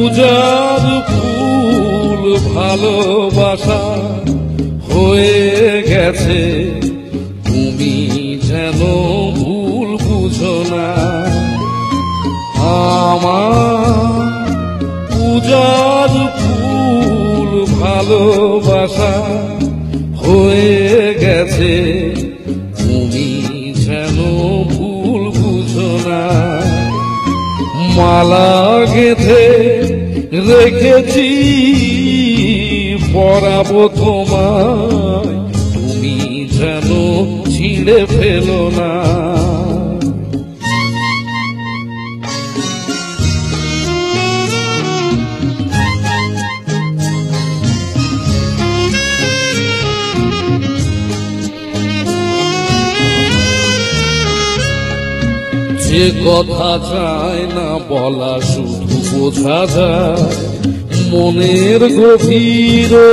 পূজার ফুল ভালোবাসা হয়ে গেছে, তুমি যেন ভুল বুঝো না। আমার পূজার ফুল ভালোবাসা হয়ে গেছে, তুমি যেন ভুল বুঝো না। মালা গেঁথে রেখেছি পরাবো তোমায়, তুমি যেন ছিঁড়ে ফেলো না। যে কথা চায় না বলা শুধু বোঝা যায় মনের গভীরে,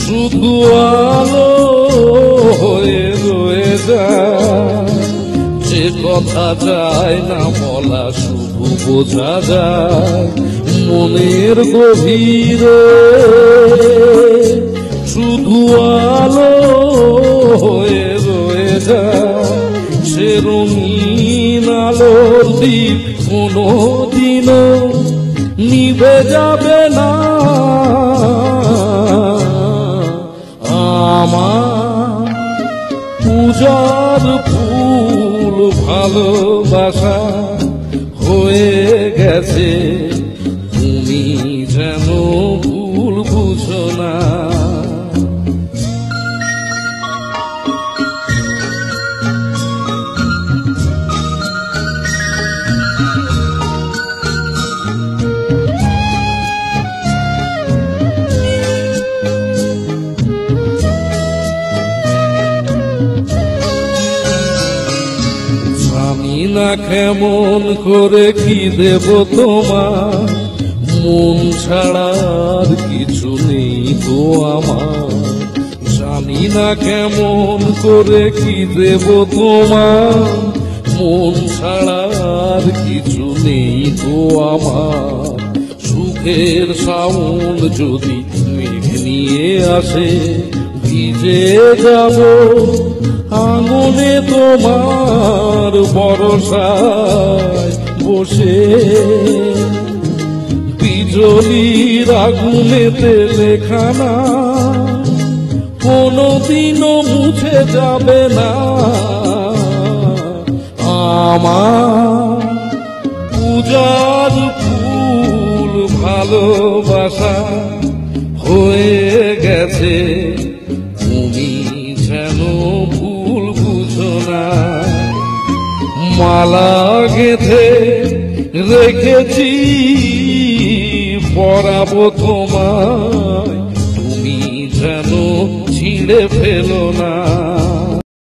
শুধু আলো হয়ে রয়ে যায়। যে কথা চায় না বলা শুধু বোঝা যায় মনের গভীরে, শুধু আলো হয়ে রয়ে যায়। সে রঙিন আলোর দ্বীপ কোনদিনও নিভে যাবে না। আমার পূজার ফুল ভালোবাসা হয়ে গেছে, তুমি যেন ভুল বুঝো না। জানি না কেমন করে কি দেব তোমার, মন ছাড়ার কিছু নেই তো আমার। জানি না কেমন করে কি দেব তোমার, মন ছাড়ার কিছু নেই তো আমার। সুখের সাউন্ড যদি মেঘ নিয়ে আসে, ভিজে যাব আঙুলে তোমার বরসায় বসে। বিজলির আগুনেতে লেখা না কোনদিনও মুছে যাবে না। আমার পূজার ফুল ভালোবাসা হয়ে গেছে, তুমি যেন ভুল বুঝো না। মালা গেঁথে রেখেছি পরাবো তোমায়, তুমি যেন ছিঁড়ে ফেলো না।